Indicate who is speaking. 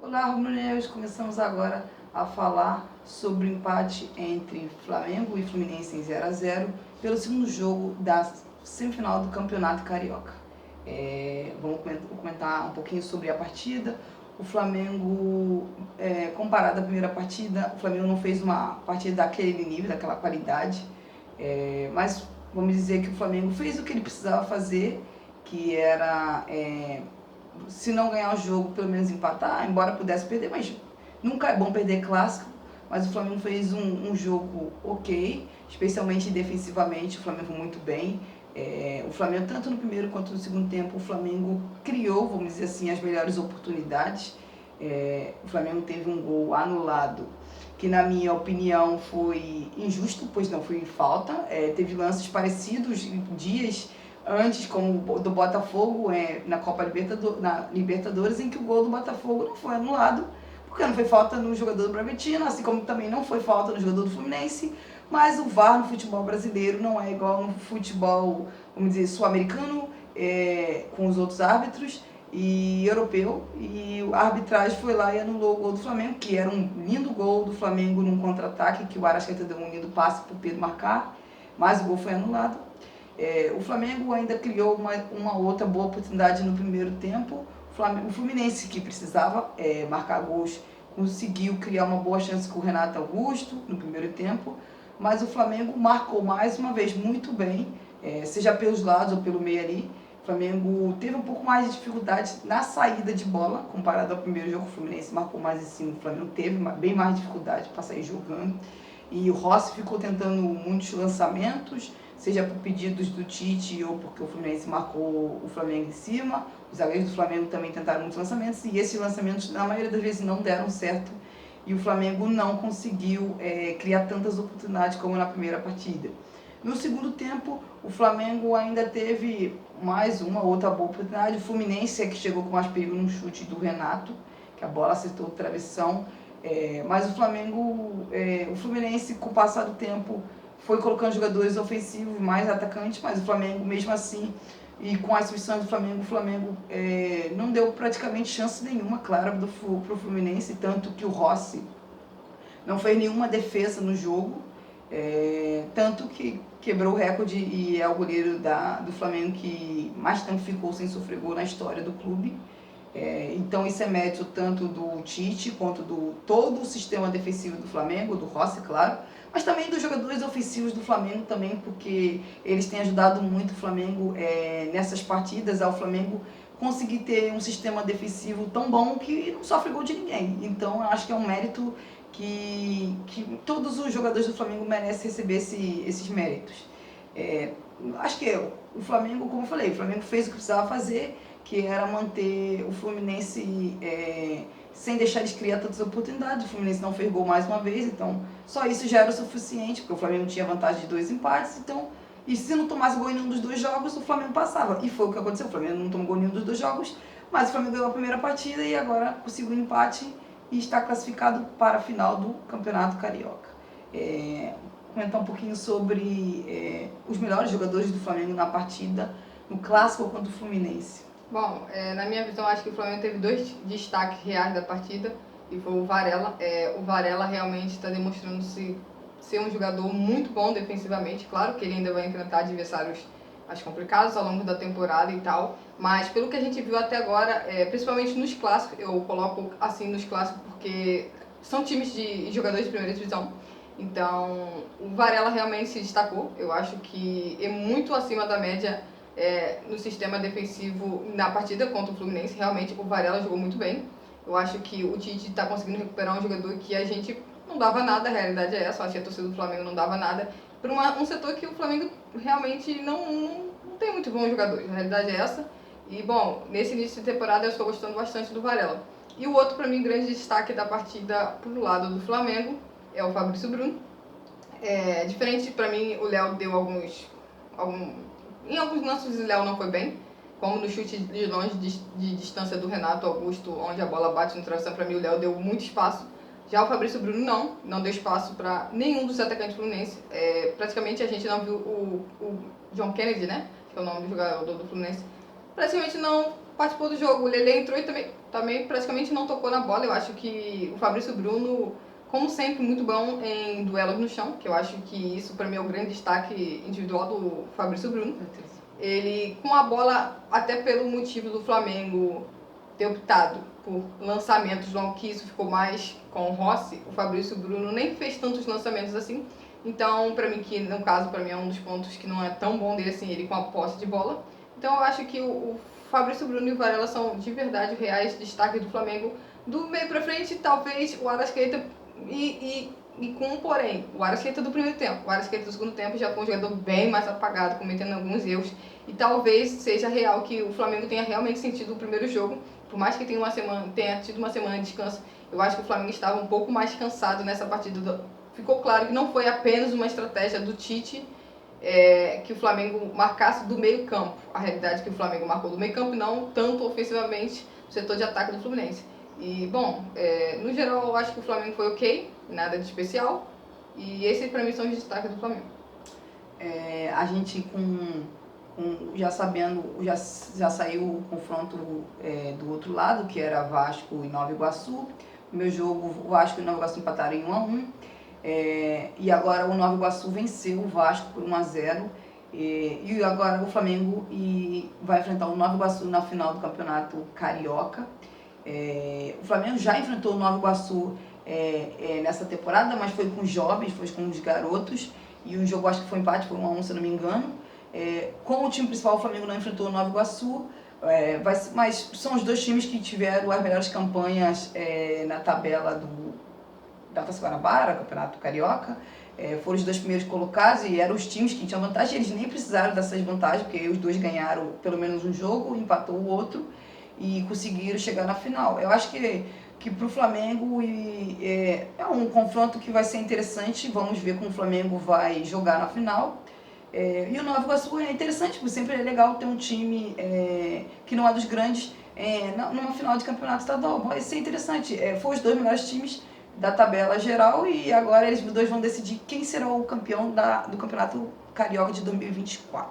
Speaker 1: Olá, rubro-negros, começamos agora a falar sobre o empate entre Flamengo e Fluminense em 0-0 pelo segundo jogo da semifinal do Campeonato Carioca. Vamos comentar um pouquinho sobre a partida. O Flamengo, comparado à primeira partida, o Flamengo não fez uma partida daquele nível, daquela qualidade, mas vamos dizer que o Flamengo fez o que ele precisava fazer, que era se não ganhar o jogo, pelo menos empatar, embora pudesse perder, mas nunca é bom perder clássico. Mas o Flamengo fez um jogo ok, especialmente defensivamente, o Flamengo muito bem. O Flamengo, tanto no primeiro quanto no segundo tempo, o Flamengo criou, vamos dizer assim, as melhores oportunidades. O Flamengo teve um gol anulado, que na minha opinião foi injusto, pois não foi falta. Teve lances parecidos dias antes, como o do Botafogo na Libertadores, em que o gol do Botafogo não foi anulado, porque não foi falta no jogador do Bragantino, assim como também não foi falta no jogador do Fluminense. Mas o VAR no futebol brasileiro não é igual no futebol, vamos dizer, sul-americano, com os outros árbitros, e europeu, e a arbitragem foi lá e anulou o gol do Flamengo, que era um lindo gol do Flamengo num contra-ataque, que o Arrascaeta deu um lindo passe para o Pedro marcar, mas o gol foi anulado. O Flamengo ainda criou uma outra boa oportunidade no primeiro tempo. O Fluminense, que precisava marcar gols, conseguiu criar uma boa chance com o Renato Augusto no primeiro tempo, mas o Flamengo marcou mais uma vez muito bem, seja pelos lados ou pelo meio ali. O Flamengo teve um pouco mais de dificuldade na saída de bola, comparado ao primeiro jogo. O Fluminense marcou mais em cima, o Flamengo teve bem mais dificuldade para sair jogando. E o Rossi ficou tentando muitos lançamentos, seja por pedidos do Tite ou porque o Fluminense marcou o Flamengo em cima. Os zagueiros do Flamengo também tentaram muitos lançamentos, e esses lançamentos, na maioria das vezes, não deram certo. E o Flamengo não conseguiu criar tantas oportunidades como na primeira partida. No segundo tempo, o Flamengo ainda teve mais uma outra boa oportunidade. O Fluminense é que chegou com mais perigo no chute do Renato, que a bola acertou o travessão. Mas o Fluminense, com o passar do tempo, foi colocando jogadores ofensivos, mais atacantes, mas o Flamengo, mesmo assim, e com as substituições do Flamengo, o Flamengo não deu praticamente chance nenhuma, claro, para o Fluminense, tanto que o Rossi não fez nenhuma defesa no jogo, tanto que quebrou o recorde e é o goleiro do Flamengo que mais tempo ficou sem sofrer gol na história do clube. Então isso é mérito tanto do Tite quanto do todo o sistema defensivo do Flamengo, do Rossi, claro, mas também dos jogadores ofensivos do Flamengo também, porque eles têm ajudado muito o Flamengo nessas partidas, ao Flamengo conseguir ter um sistema defensivo tão bom que não sofre gol de ninguém. Então eu acho que é um mérito que todos os jogadores do Flamengo merecem receber esses méritos. Acho que o Flamengo, como eu falei, o Flamengo fez o que precisava fazer, que era manter o Fluminense sem deixar de criar tantas oportunidades. O Fluminense não fez gol mais uma vez, então só isso já era o suficiente, porque o Flamengo tinha vantagem de 2 empates, então, e se não tomasse gol em nenhum dos dois jogos, o Flamengo passava. E foi o que aconteceu, o Flamengo não tomou gol em nenhum dos dois jogos, mas o Flamengo ganhou a primeira partida e agora o segundo empate e está classificado para a final do Campeonato Carioca. Comentar um pouquinho sobre os melhores jogadores do Flamengo na partida, no clássico contra o Fluminense.
Speaker 2: Bom, na minha visão, acho que o Flamengo teve 2 destaques reais da partida, e foi o Varela. O Varela realmente está demonstrando-se ser um jogador muito bom defensivamente. Claro que ele ainda vai enfrentar adversários mais complicados ao longo da temporada e tal, mas pelo que a gente viu até agora, principalmente nos clássicos, eu coloco assim nos clássicos porque são times de jogadores de primeira divisão, então o Varela realmente se destacou. Eu acho que é muito acima da média no sistema defensivo na partida contra o Fluminense. Realmente o Varela jogou muito bem. Eu acho que o Tite está conseguindo recuperar um jogador que a gente não dava nada, a realidade é essa. Eu acho que a torcida do Flamengo não dava nada para um setor que o Flamengo realmente não tem muito bons jogadores, a realidade é essa. E bom, nesse início de temporada eu estou gostando bastante do Varela. E o outro, para mim, grande destaque da partida pro lado do Flamengo é o Fabrício Bruno. Diferente, para mim, o Léo deu em alguns lances o Léo não foi bem, como no chute de longe de distância do Renato Augusto, onde a bola bate no travessão. Para mim o Léo deu muito espaço. Já o Fabrício Bruno não deu espaço para nenhum dos atacantes fluminenses. Praticamente a gente não viu o John Kennedy, né, que é o nome do jogador do Fluminense, praticamente não participou do jogo. O Lelê entrou e também praticamente não tocou na bola. Eu acho que o Fabrício Bruno, como sempre, muito bom em duelos no chão, que eu acho que isso para mim é o grande destaque individual do Fabrício Bruno. Ele, com a bola, até pelo motivo do Flamengo ter optado por lançamentos longos, que isso ficou mais com o Rossi, o Fabrício Bruno nem fez tantos lançamentos assim. Então, para mim, que no caso, para mim é um dos pontos que não é tão bom dele assim, ele com a posse de bola. Então, eu acho que o Fabrício Bruno e o Varela são de verdade reais destaques do Flamengo. Do meio para frente, talvez o Arrascaeta e com um porém, o Arrascaeta do primeiro tempo. O Arrascaeta do segundo tempo já foi um jogador bem mais apagado, cometendo alguns erros. E talvez seja real que o Flamengo tenha realmente sentido o primeiro jogo. Por mais que tenha tido uma semana de descanso, eu acho que o Flamengo estava um pouco mais cansado nessa partida. Ficou claro que não foi apenas uma estratégia do Tite que o Flamengo marcasse do meio campo. A realidade é que o Flamengo marcou do meio campo e não tanto ofensivamente no setor de ataque do Fluminense. E, bom, no geral eu acho que o Flamengo foi ok, nada de especial. E esses para mim são os destaques do Flamengo.
Speaker 1: A gente já sabendo, já saiu o confronto do outro lado, que era Vasco e Nova Iguaçu. O meu jogo, o Vasco e Nova Iguaçu empataram em 1-1. E agora o Nova Iguaçu venceu o Vasco por 1-0. E agora o Flamengo vai enfrentar o Nova Iguaçu na final do Campeonato Carioca. O Flamengo já enfrentou o Nova Iguaçu nessa temporada, mas foi com os jovens, foi com os garotos. E o jogo acho que foi empate, foi 1-1, se eu não me engano. Com o time principal, o Flamengo não enfrentou o Nova Iguaçu, mas são os dois times que tiveram as melhores campanhas na tabela da Taça Guanabara, Campeonato Carioca. Foram os dois primeiros colocados e eram os times que tinham vantagem. Eles nem precisaram dessas vantagens, porque os dois ganharam pelo menos um jogo, empatou o outro e conseguiram chegar na final. Eu acho que para o Flamengo é um confronto que vai ser interessante. Vamos ver como o Flamengo vai jogar na final. E o Nova Iguaçu é interessante, porque sempre é legal ter um time que não é dos grandes numa final de campeonato estadual. Vai ser interessante. Foram os dois melhores times da tabela geral e agora eles dois vão decidir quem será o campeão do Campeonato Carioca de 2024.